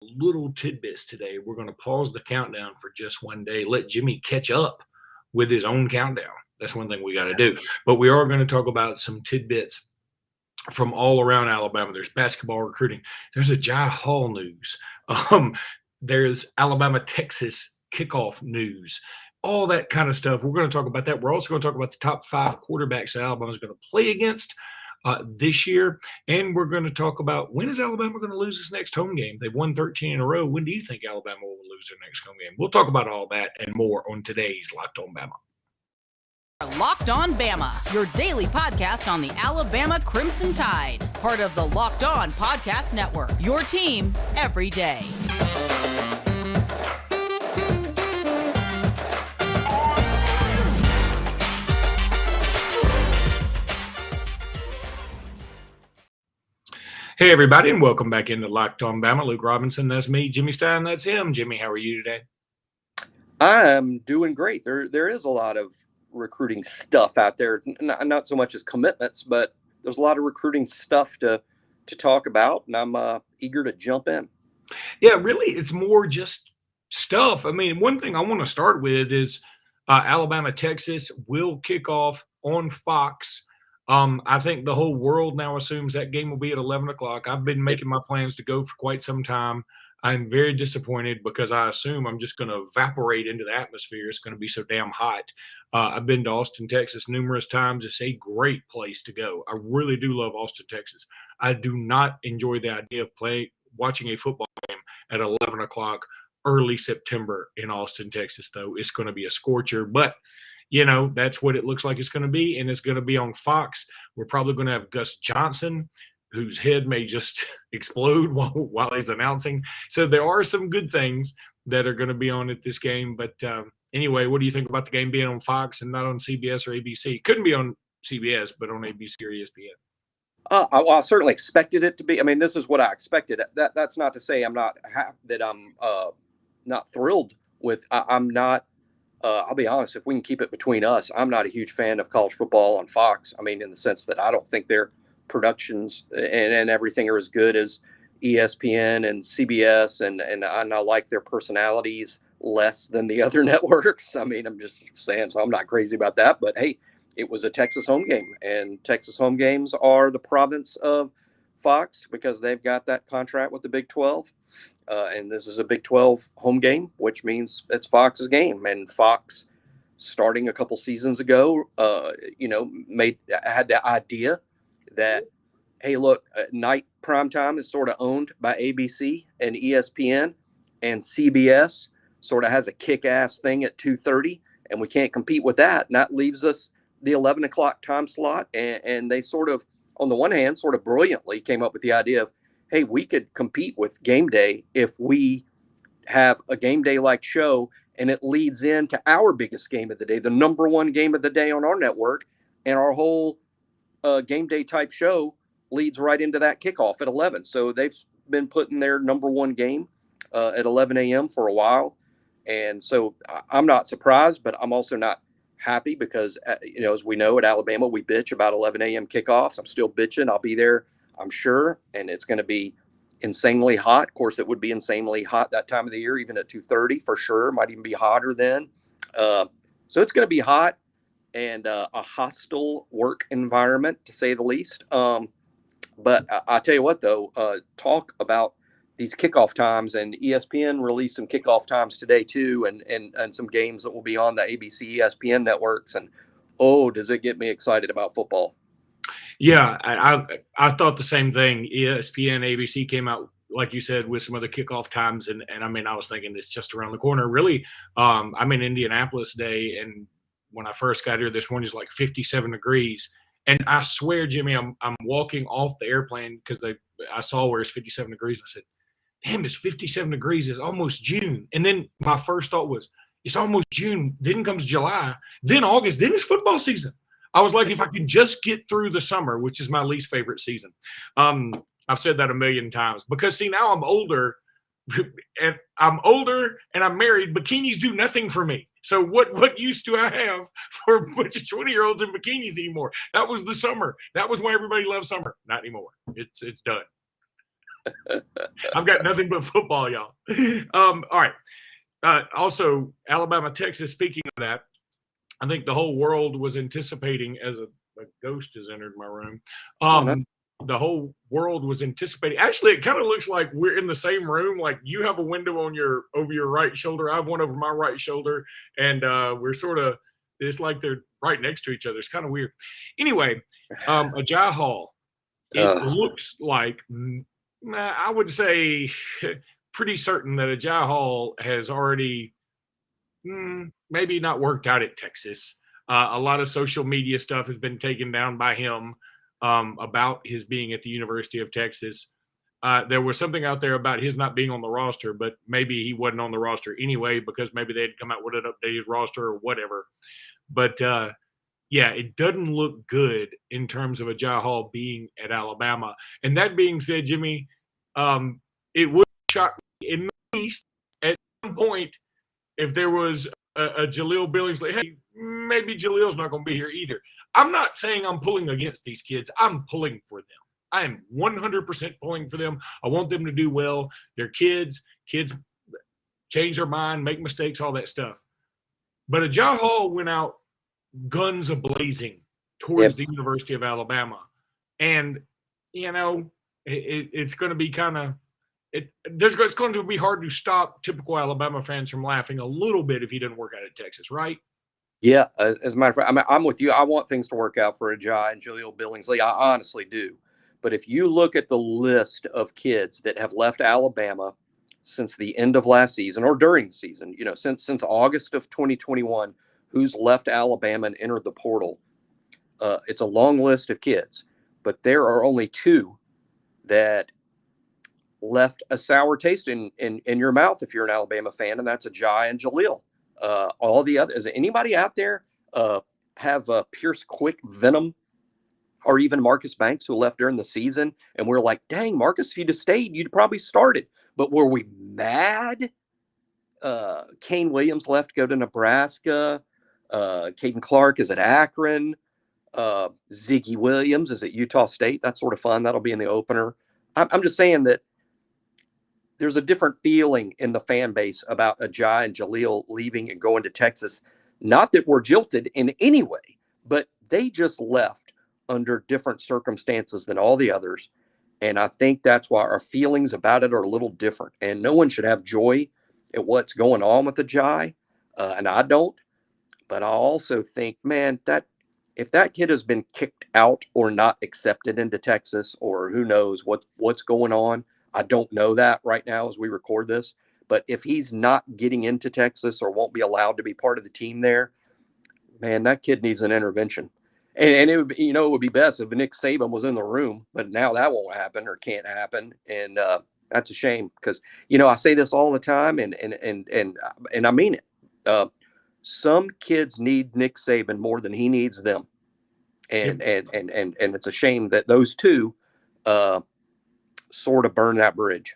little tidbits today. We're going to pause the countdown for just one day, let Jimmy catch up with his own countdown. That's one thing we got to do. But we are going to talk about some tidbits from all around Alabama. There's basketball recruiting. There's a Jai Hall news. There's Alabama, Texas kickoff news. All that kind of stuff. We're going to talk about that. We're also going to talk about the top 5 quarterbacks that Alabama is going to play against this year. And we're going to talk about, when is Alabama going to lose this next home game? They've won 13 in a row. When do you think Alabama will lose their next home game? We'll talk about all that and more on today's Locked On Bama. Locked On Bama, your daily podcast on the Alabama Crimson Tide. Part of the Locked On Podcast Network, your team every day. Hey, everybody, and welcome back into Locked On Bama. Luke Robinson, that's me. Jimmy Stein, that's him. Jimmy, how are you today? I'm doing great. There is a lot of recruiting stuff out there, not so much as commitments, but there's a lot of recruiting stuff to talk about, and I'm eager to jump in. Yeah, really, it's more just stuff. I mean, one thing I want to start with is Alabama, Texas will kick off on Fox. I think the whole world now assumes that game will be at 11 o'clock. I've been making my plans to go for quite some time. I'm very disappointed because I assume I'm just going to evaporate into the atmosphere. It's going to be so damn hot. I've been to Austin, Texas numerous times. It's a great place to go. I really do love Austin, Texas. I do not enjoy the idea of watching a football game at 11 o'clock early September in Austin, Texas, though. It's going to be a scorcher, but you know, that's what it looks like it's going to be, and it's going to be on Fox. We're probably going to have Gus Johnson, whose head may just explode while he's announcing. So there are some good things that are going to be on at this game. But anyway, what do you think about the game being on Fox and not on CBS or ABC? It couldn't be on CBS, but on ABC or ESPN. I certainly expected it to be. I mean, this is what I expected. That's not to say I'm not not thrilled with. I'm not. I'll be honest, if we can keep it between us, I'm not a huge fan of college football on Fox. I mean, in the sense that I don't think their productions and everything are as good as ESPN and CBS, and I like their personalities less than the other networks. I mean, I'm just saying, so I'm not crazy about that. But hey, it was a Texas home game, and Texas home games are the province of Fox because they've got that contract with the Big 12. And this is a Big 12 home game, which means it's Fox's game. And Fox, starting a couple seasons ago, had the idea that, hey, look, night primetime is sort of owned by ABC and ESPN, and CBS sort of has a kick-ass thing at 2:30, and we can't compete with that. And that leaves us the 11 o'clock time slot. And they sort of, on the one hand, sort of brilliantly came up with the idea of, hey, we could compete with game day if we have a game day like show, and it leads into our biggest game of the day, the number one game of the day on our network, and our whole game day type show leads right into that kickoff at 11. So they've been putting their number one game at 11 a.m. for a while. And so I'm not surprised, but I'm also not happy because, as we know at Alabama, we bitch about 11 a.m. kickoffs. I'm still bitching. I'll be there, I'm sure, and it's going to be insanely hot. Of course, it would be insanely hot that time of the year, even at 2:30 for sure. Might even be hotter then. So it's going to be hot and a hostile work environment, to say the least. But I tell you what, though, talk about these kickoff times, and ESPN released some kickoff times today too, and some games that will be on the ABC, ESPN networks. And oh, does it get me excited about football? Yeah, I thought the same thing. ESPN, ABC came out, like you said, with some other kickoff times, and I mean, I was thinking it's just around the corner. Really, I'm in Indianapolis today, and when I first got here this morning, it's like 57 degrees. And I swear, Jimmy, I'm walking off the airplane because I saw where it's 57 degrees. I said, damn, it's 57 degrees. It's almost June. And then my first thought was, it's almost June. Then comes July. Then August. Then it's football season. I was like, if I could just get through the summer, which is my least favorite season. I've said that a million times because, see, now I'm older and I'm married. Bikinis do nothing for me. So what use do I have for a bunch of 20-year-olds in bikinis anymore? That was the summer. That was why everybody loves summer. Not anymore. It's done. I've got nothing but football, y'all. All right. Also, Alabama, Texas, speaking of that, I think the whole world was anticipating as a ghost has entered my room. Oh, no. The whole world was anticipating. Actually, it kind of looks like we're in the same room. Like you have a window on over your right shoulder. I have one over my right shoulder, and we're sort of it's like they're right next to each other. It's kind of weird. Anyway, Ajay Hall. It looks like I would say pretty certain that Ajay Hall has already maybe not worked out at Texas. A lot of social media stuff has been taken down by him about his being at the University of Texas. There was something out there about his not being on the roster, but maybe he wasn't on the roster anyway because maybe they'd come out with an updated roster or whatever. But yeah, it doesn't look good in terms of Ajay Hall being at Alabama. And that being said, Jimmy, it would shock me at least at some point if there was a Jaleel Billings, like, hey, maybe Jaleel's not going to be here either. I'm not saying I'm pulling against these kids. I'm pulling for them. I am 100% pulling for them. I want them to do well. They're kids. Kids change their mind, make mistakes, all that stuff. But Ajay Hall went out guns a-blazing towards the University of Alabama. And, you know, it's going to be kind of it's going to be hard to stop typical Alabama fans from laughing a little bit if he didn't work out at Texas, right? Yeah, as a matter of fact, I'm with you. I want things to work out for Ajay and Jaleel Billingsley. I honestly do. But if you look at the list of kids that have left Alabama since the end of last season or during the season, you know, since August of 2021, who's left Alabama and entered the portal, it's a long list of kids. But there are only two that left a sour taste in your mouth if you're an Alabama fan, and that's Ajay and Jaleel. All the others, is anybody out there have Pierce Quick Venom or even Marcus Banks who left during the season? And we're like, dang, Marcus, if you'd have stayed, you'd probably started. But were we mad? Kane Williams left, go to Nebraska. Caden Clark is at Akron. Ziggy Williams is at Utah State. That's sort of fun. That'll be in the opener. I'm just saying that there's a different feeling in the fan base about Ajay and Jaleel leaving and going to Texas. Not that we're jilted in any way, but they just left under different circumstances than all the others. And I think that's why our feelings about it are a little different. And no one should have joy at what's going on with Ajay. And I don't. But I also think, man, that if that kid has been kicked out or not accepted into Texas, or who knows what's going on, I don't know that right now as we record this. But if he's not getting into Texas or won't be allowed to be part of the team there, man, that kid needs an intervention. And it would be, you know, it would be best if Nick Saban was in the room, but now that won't happen or can't happen. And that's a shame because, you know, I say this all the time and I mean it. Some kids need Nick Saban more than he needs them. And it's a shame that those two sort of burn that bridge.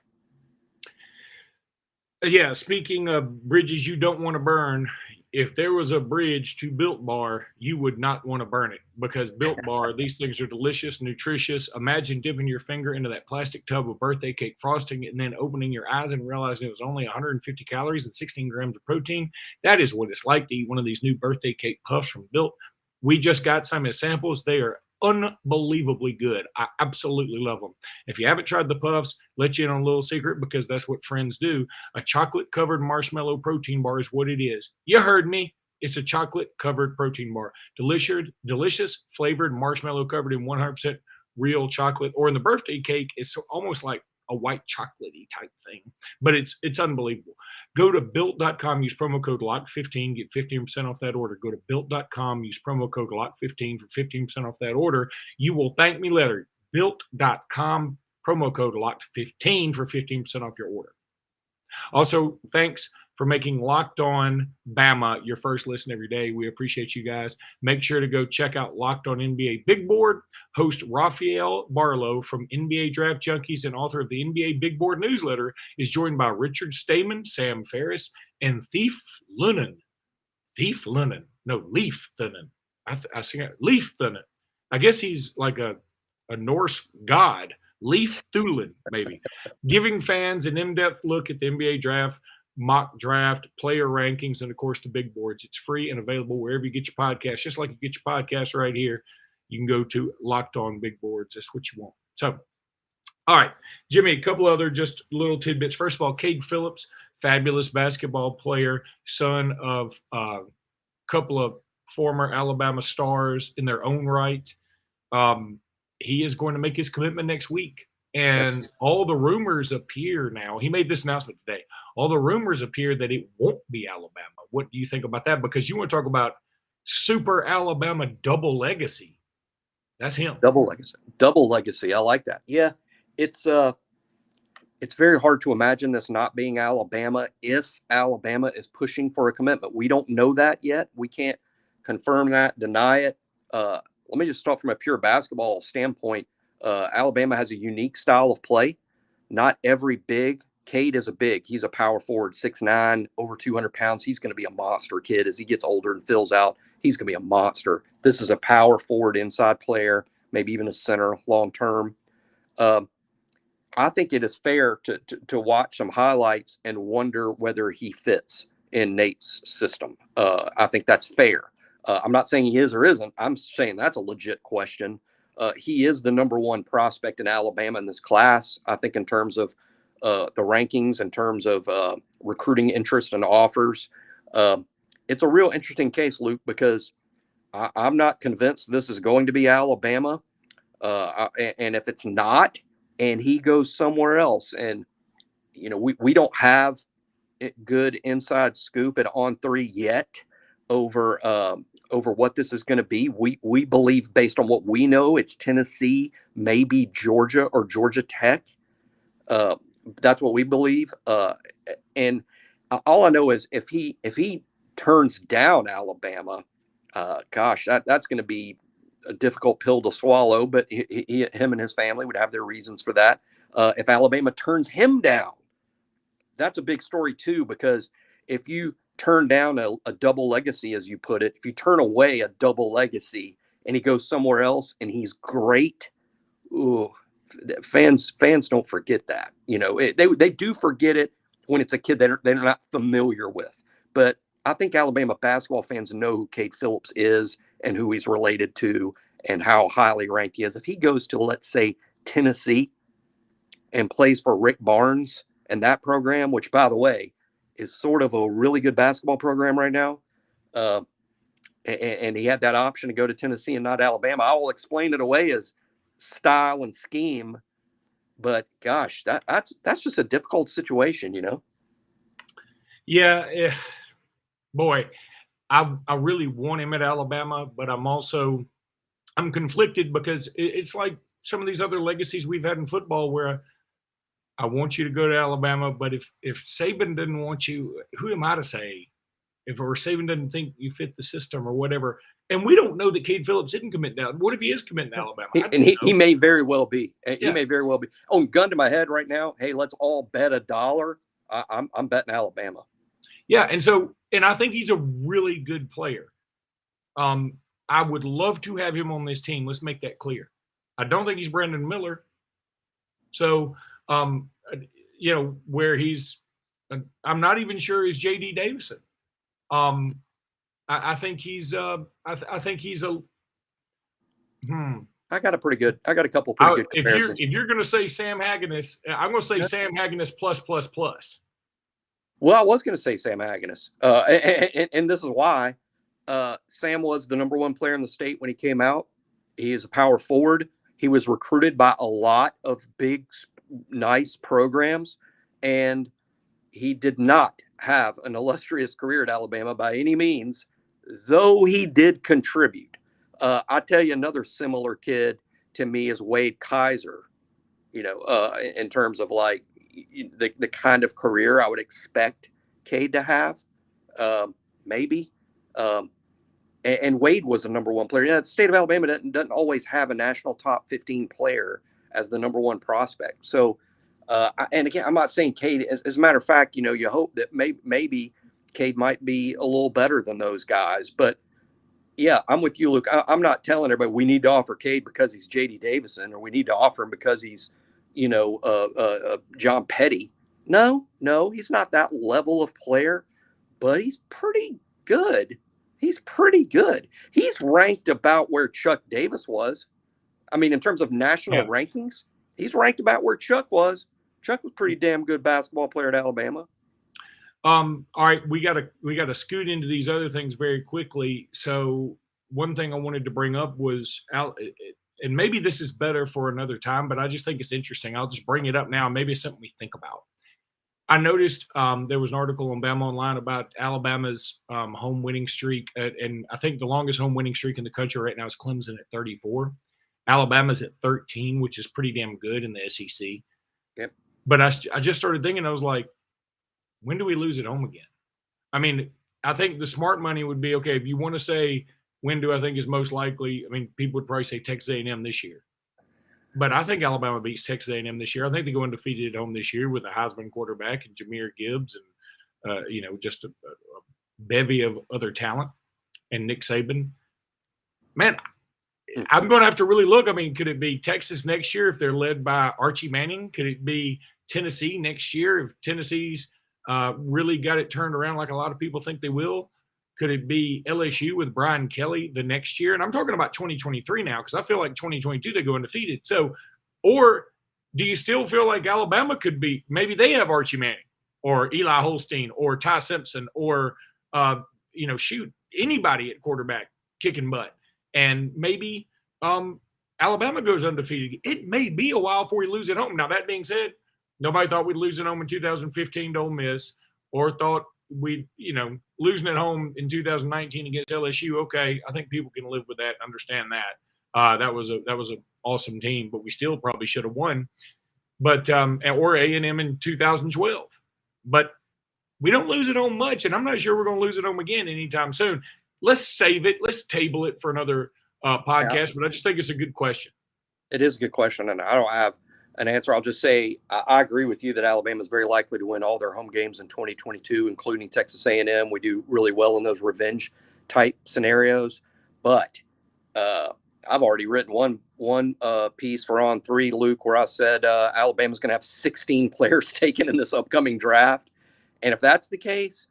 Yeah, speaking of bridges you don't want to burn, if there was a bridge to Built Bar, you would not want to burn it because Built Bar, these things are delicious, nutritious. Imagine dipping your finger into that plastic tub of birthday cake frosting and then opening your eyes and realizing it was only 150 calories and 16 grams of protein. That is what it's like to eat one of these new birthday cake puffs from Built. We just got some as samples. They are unbelievably good. I absolutely love them. If you haven't tried the puffs, let you in on a little secret because that's what friends do. A chocolate-covered marshmallow protein bar is what it is. You heard me. It's a chocolate-covered protein bar. Delicious flavored marshmallow covered in 100% real chocolate. Or in the birthday cake, it's almost like a white chocolatey type thing. But it's unbelievable. Go to Built.com, use promo code LOCK15, get 15% off that order. Go to Built.com, use promo code LOCK15 for 15% off that order. You will thank me later. Built.com, promo code LOCK15 for 15% off your order. Also, thanks for making Locked On Bama your first listen every day. We appreciate you guys. Make sure to go check out Locked On NBA Big Board. Host Rafael Barlow from NBA Draft Junkies and author of the NBA Big Board newsletter is joined by Richard Stamen, Sam Ferris, and Leif Lunen. Leif Thunen. I sing it. Leif Thunen. I guess he's like a Norse god. Leaf Thulin, maybe, giving fans an in-depth look at the NBA draft, mock draft, player rankings, and of course the big boards. It's free and available wherever you get your podcast. Just like you get your podcast right here, you can go to Locked On Big Boards. That's what you want. So, all right, Jimmy, a couple other just little tidbits. First of all, Cade Phillips, fabulous basketball player, son of a couple of former Alabama stars in their own right. He is going to make his commitment next week. And all the rumors appear now, he made this announcement today, all the rumors appear that it won't be Alabama. What do you think about that? Because you want to talk about super Alabama double legacy. That's him. Double legacy. I like that. Yeah, it's very hard to imagine this not being Alabama if Alabama is pushing for a commitment. We don't know that yet. We can't confirm that, deny it. Let me just start from a pure basketball standpoint. Alabama has a unique style of play. Not every big. Cade is a big. He's a power forward, 6'9", over 200 pounds. He's going to be a monster kid as he gets older and fills out. He's going to be a monster. This is a power forward inside player, maybe even a center long term. I think it is fair to watch some highlights and wonder whether he fits in Nate's system. I think that's fair. I'm not saying he is or isn't. I'm saying that's a legit question. He is the number one prospect in Alabama in this class, I think, in terms of the rankings, in terms of recruiting interest and offers. It's a real interesting case, Luke, because I'm not convinced this is going to be Alabama. And if it's not, and he goes somewhere else, and, you know, we don't have good inside scoop at On3 yet over what this is going to be. We believe, based on what we know, it's Tennessee, maybe Georgia or Georgia Tech. That's what we believe. And all I know is if he turns down Alabama, gosh, that's going to be a difficult pill to swallow. But him and his family would have their reasons for that. If Alabama turns him down, that's a big story too, because if you turn down a double legacy, as you put it, if you turn away a double legacy and he goes somewhere else and he's great, ooh, fans don't forget that. You know, they do forget it when it's a kid they're not familiar with. But I think Alabama basketball fans know who Cade Phillips is and who he's related to and how highly ranked he is. If he goes to, let's say, Tennessee and plays for Rick Barnes and that program, which, by the way, is sort of a really good basketball program right now, and he had that option to go to Tennessee and not Alabama, I will explain it away as style and scheme. But gosh, that's just a difficult situation, you know? Yeah. Boy, I really want him at Alabama, but I'm conflicted because it's like some of these other legacies we've had in football where I want you to go to Alabama, but if Saban didn't want you, who am I to say? If Saban doesn't think you fit the system or whatever, and we don't know that Cade Phillips didn't commit down. What if he is committing to Alabama? He may very well be. He Yeah. may very well be. Oh, gun to my head right now. Hey, let's all bet $1. I'm betting Alabama. Yeah, and I think he's a really good player. I would love to have him on this team. Let's make that clear. I don't think he's Brandon Miller. So, you know, where I'm not even sure is J.D. Davison. I think he's I think he's a. I got a couple pretty good comparisons. If you're going to say Sam Hagginess, I'm going to say Sam Hagginess plus. Well, I was going to say Sam Hagginess, and this is why. Sam was the number one player in the state when he came out. He is a power forward. He was recruited by a lot of big, nice programs, and he did not have an illustrious career at Alabama by any means, though he did contribute. I tell you, another similar kid to me is Wade Kaiser, you know, in terms of like the kind of career I would expect Cade to have, maybe. And Wade was the number one player. Yeah, the state of Alabama doesn't always have a national top 15 player as the number one prospect. So, and again, I'm not saying Cade, as a matter of fact, you know, you hope that maybe Cade might be a little better than those guys. But yeah, I'm with you, Luke. I'm not telling everybody we need to offer Cade because he's J.D. Davison, or we need to offer him because he's John Petty. No, he's not that level of player, but he's pretty good. He's pretty good. He's ranked about where Chuck Davis was. I mean, in terms of national rankings, he's ranked about where Chuck was. Chuck was pretty damn good basketball player at Alabama. All right, we gotta scoot into these other things very quickly. So one thing I wanted to bring up was and maybe this is better for another time, but I just think it's interesting. I'll just bring it up now. Maybe it's something we think about. I noticed there was an article on Bama Online about Alabama's home winning streak, and I think the longest home winning streak in the country right now is Clemson at 34. Alabama's at 13, which is pretty damn good in the SEC. Yep. But I just started thinking, I was like, when do we lose at home again? I mean, I think the smart money would be, okay, if you want to say when do I think is most likely, I mean, people would probably say Texas A&M this year. But I think Alabama beats Texas A&M this year. I think they go undefeated at home this year with a Heisman quarterback and Jahmyr Gibbs and, just a bevy of other talent and Nick Saban. Man, I'm going to have to really look. I mean, could it be Texas next year if they're led by Archie Manning? Could it be Tennessee next year if Tennessee's really got it turned around like a lot of people think they will? Could it be LSU with Brian Kelly the next year? And I'm talking about 2023 now because I feel like 2022 they go undefeated. So, or do you still feel like Alabama could be – maybe they have Archie Manning or Eli Holstein or Ty Simpson or, anybody at quarterback kicking butt. And maybe Alabama goes undefeated. It may be a while before we lose at home. Now, that being said, nobody thought we'd lose at home in 2015 to Ole Miss or thought we'd, losing at home in 2019 against LSU. Okay, I think people can live with that and understand that. That was an awesome team, but we still probably should have won. But or A&M in 2012. But we don't lose at home much, and I'm not sure we're going to lose at home again anytime soon. Let's save it. Let's table it for another podcast, but I just think it's a good question. It is a good question, and I don't have an answer. I'll just say I agree with you that Alabama is very likely to win all their home games in 2022, including Texas A&M. We do really well in those revenge-type scenarios. But I've already written one piece for On 3, Luke, where I said Alabama's going to have 16 players taken in this upcoming draft. And if that's the case,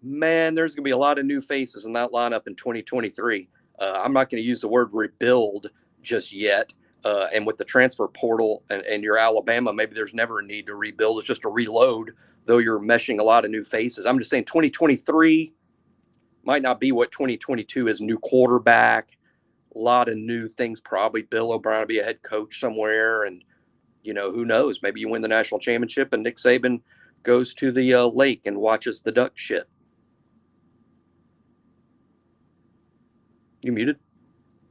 man, there's going to be a lot of new faces in that lineup in 2023. I'm not going to use the word rebuild just yet. And with the transfer portal and your Alabama, maybe there's never a need to rebuild. It's just a reload, though you're meshing a lot of new faces. I'm just saying 2023 might not be what 2022 is. New quarterback, a lot of new things, probably Bill O'Brien will be a head coach somewhere. And, who knows? Maybe you win the national championship and Nick Saban goes to the lake and watches the duck shit. You muted?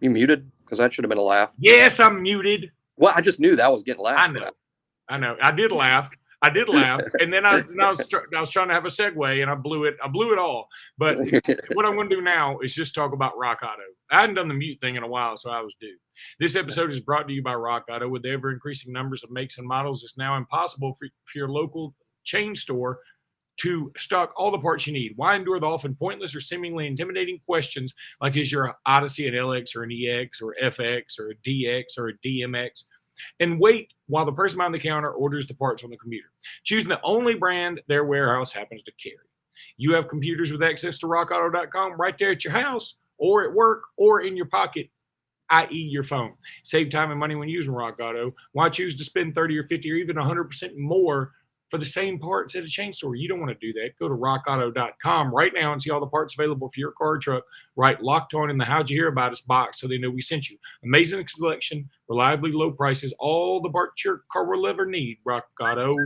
Because that should have been a laugh. Yes, I'm muted. Well, I just knew that was getting laughed. I know. I did laugh. And then I was trying to have a segue, and I blew it all. But what I'm going to do now is just talk about Rock Auto. I hadn't done the mute thing in a while, so I was due. This episode is brought to you by Rock Auto. With the ever-increasing numbers of makes and models, it's now impossible for your local chain store to stock all the parts you need. Why endure the often pointless or seemingly intimidating questions like is your Odyssey an LX or an EX or FX or a DX or a DMX, and wait while the person behind the counter orders the parts on the computer, choosing the only brand their warehouse happens to carry. You have computers with access to rockauto.com right there at your house or at work or in your pocket, i.e. your phone. Save time and money when using Rock Auto. Why choose to spend 30 or 50 or even 100% more for the same parts at a chain store? You don't want to do that. Go to rockauto.com right now and see all the parts available for your car or truck. Right, Locked On in the How'd You Hear About Us box so they know we sent you. Amazing selection, reliably low prices, all the parts your car will ever need. Rock Auto.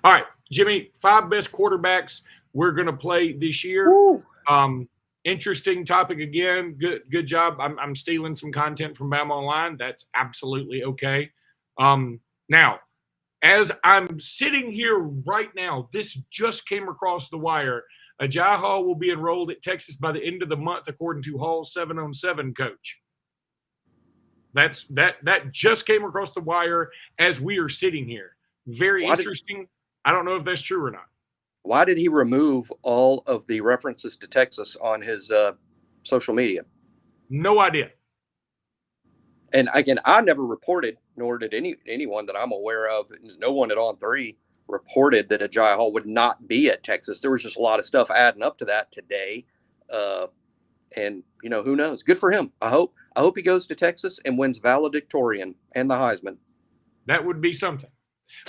All right, Jimmy, 5 best quarterbacks we're going to play this year. Interesting topic again. Good job. I'm stealing some content from Bama Online. That's absolutely okay. Now, as I'm sitting here right now, this just came across the wire. Ajay Hall will be enrolled at Texas by the end of the month, according to Hall's 7-on-7 coach. That just came across the wire as we are sitting here. Very interesting. I don't know if that's true or not. Why did he remove all of the references to Texas on his social media? No idea. And again, I never reported, nor did anyone that I'm aware of, no one at On Three reported that Agiye Hall would not be at Texas. There was just a lot of stuff adding up to that today. And who knows? Good for him. I hope he goes to Texas and wins valedictorian and the Heisman. That would be something.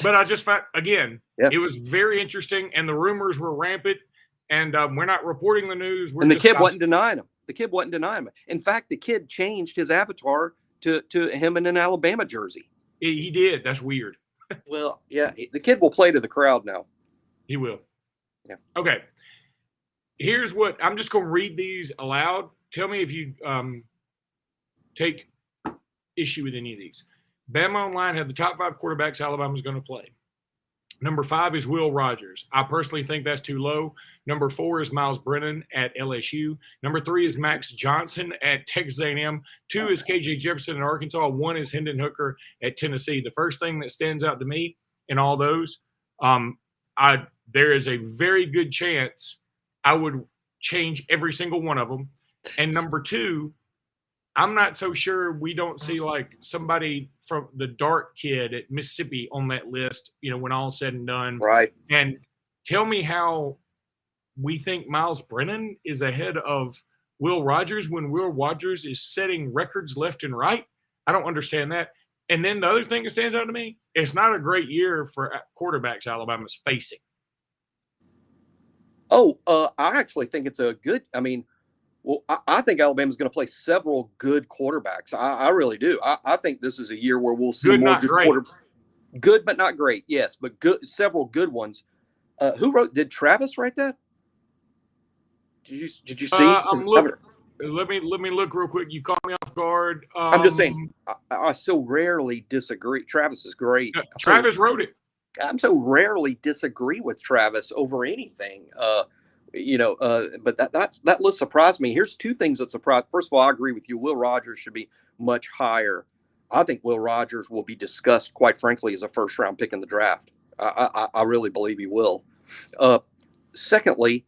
But I just found, again, It was very interesting, and the rumors were rampant, and we're not reporting the news. And the kid wasn't denying him. In fact, the kid changed his avatar to him in an Alabama jersey. He did. That's weird. Well, yeah, the kid will play to the crowd now. He will. Yeah. Okay. Here's what I'm just going to read these aloud. Tell me if you take issue with any of these. Bama Online had the top 5 quarterbacks Alabama's going to play. Number 5 is Will Rogers. I personally think that's too low. Number 4 is Miles Brennan at LSU. Number 3 is Max Johnson at Texas A&M. 2 is KJ Jefferson at Arkansas. 1 is Hendon Hooker at Tennessee. The first thing that stands out to me in all those, there is a very good chance I would change every single one of them. And number 2, I'm not so sure we don't see like somebody from the Dart kid at Mississippi on that list, when all's said and done. Right. And tell me how we think Miles Brennan is ahead of Will Rogers when Will Rogers is setting records left and right. I don't understand that. And then the other thing that stands out to me, it's not a great year for quarterbacks Alabama's facing. I actually think it's a good – I think Alabama's going to play several good quarterbacks. I really do. I think this is a year where we'll see more good quarterbacks. Good, but not great. Yes, but good. Several good ones. Did Travis write that? Did you see? Let me look real quick. You caught me off guard. I'm just saying. I so rarely disagree. Travis is great. Travis wrote it. I'm so rarely disagree with Travis over anything. But that list surprised me. Here's 2 things that surprised. First of all, I agree with you. Will Rogers should be much higher. I think Will Rogers will be discussed, quite frankly, as a first-round pick in the draft. I really believe he will. Secondly,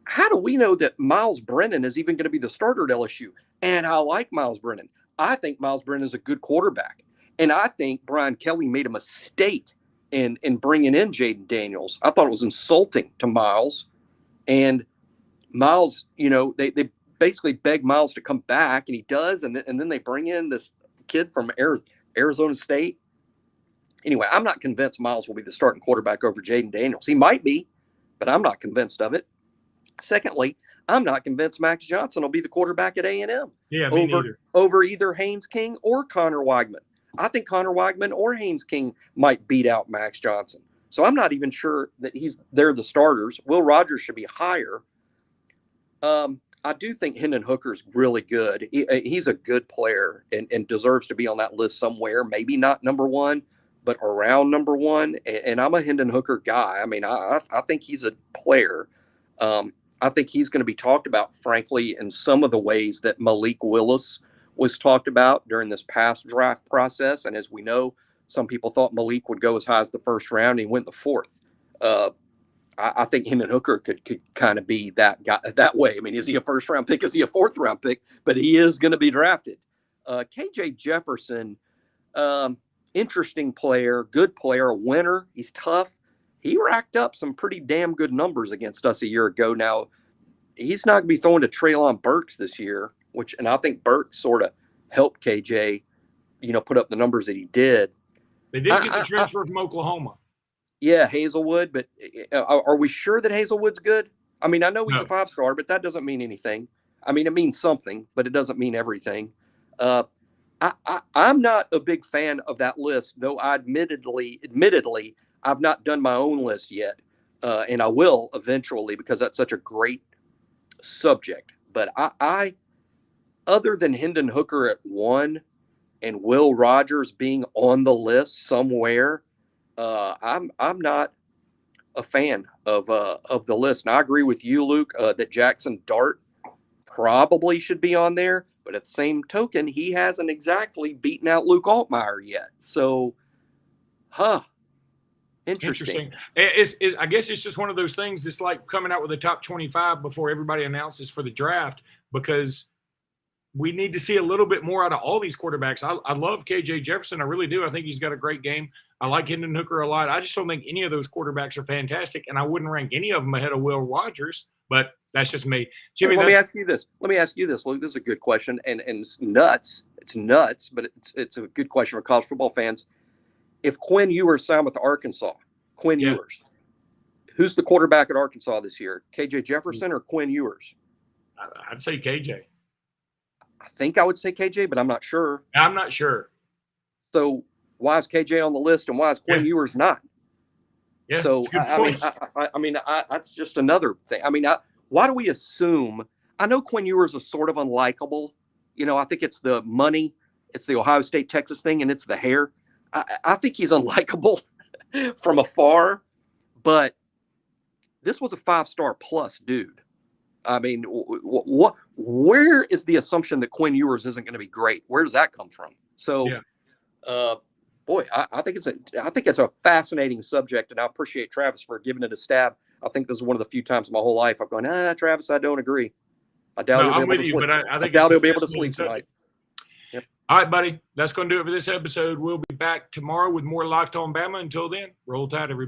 how do we know that Miles Brennan is even going to be the starter at LSU? And I like Miles Brennan. I think Miles Brennan is a good quarterback. And I think Brian Kelly made a mistake in bringing in Jaden Daniels. I thought it was insulting to Miles. And Miles, they basically beg Miles to come back, and he does. And then they bring in this kid from Arizona State. Anyway, I'm not convinced Miles will be the starting quarterback over Jaden Daniels. He might be, but I'm not convinced of it. Secondly, I'm not convinced Max Johnson will be the quarterback at A&M over either Haynes King or Connor Weigman. I think Connor Weigman or Haynes King might beat out Max Johnson. So I'm not even sure that they're the starters. Will Rogers should be higher. I do think Hendon Hooker's really good. He's a good player and deserves to be on that list somewhere. Maybe not number 1, but around number 1. And I'm a Hendon Hooker guy. I think he's a player. I think he's going to be talked about, frankly, in some of the ways that Malik Willis was talked about during this past draft process. And as we know, some people thought Malik would go as high as the first round, and he went the 4th. I think Hendon Hooker could kind of be that guy that way. Is he a first-round pick? Is he a 4th-round pick? But he is going to be drafted. KJ Jefferson, interesting player, good player, a winner. He's tough. He racked up some pretty damn good numbers against us a year ago. Now, he's not going to be throwing to Treylon Burks this year, and I think Burks sort of helped KJ, put up the numbers that he did. They did get the transfer from Oklahoma. Yeah, Hazelwood, but are we sure that Hazelwood's good? I know he's a 5-star, but that doesn't mean anything. It means something, but it doesn't mean everything. I'm not a big fan of that list, though admittedly, I've not done my own list yet, and I will eventually because that's such a great subject. But I other than Hendon Hooker at 1 and Will Rogers being on the list somewhere, I'm not a fan of the list. And I agree with you, Luke, that Jackson Dart probably should be on there. But at the same token, he hasn't exactly beaten out Luke Altmaier yet. So, interesting. I guess it's just one of those things. It's like coming out with the top 25 before everybody announces for the draft, because we need to see a little bit more out of all these quarterbacks. I love KJ Jefferson. I really do. I think he's got a great game. I like Hendon Hooker a lot. I just don't think any of those quarterbacks are fantastic, and I wouldn't rank any of them ahead of Will Rogers, but that's just me. Jimmy, let me ask you this. Luke, this is a good question, and it's nuts. It's nuts, but it's a good question for college football fans. If Quinn Ewers signed with Arkansas, Ewers, who's the quarterback at Arkansas this year? KJ Jefferson or Quinn Ewers? I'd say KJ. I think I would say KJ, but I'm not sure. I'm not sure. So why is KJ on the list and why is Quinn Ewers not? Yeah. So I mean, that's just another thing. I mean, why do we assume? I know Quinn Ewers is sort of unlikable. You know, I think it's the money, it's the Ohio State Texas thing, and it's the hair. I think he's unlikable from afar, but this was a 5-star plus dude. I mean, where is the assumption that Quinn Ewers isn't going to be great? Where does that come from? So, boy, I think it's a fascinating subject, and I appreciate Travis for giving it a stab. I think this is one of the few times in my whole life I've gone, Travis, I don't agree. I doubt he'll be able to sleep. I doubt he'll be able to sleep tonight. Yep. All right, buddy. That's going to do it for this episode. We'll be back tomorrow with more Locked On Bama. Until then, roll tide, everybody.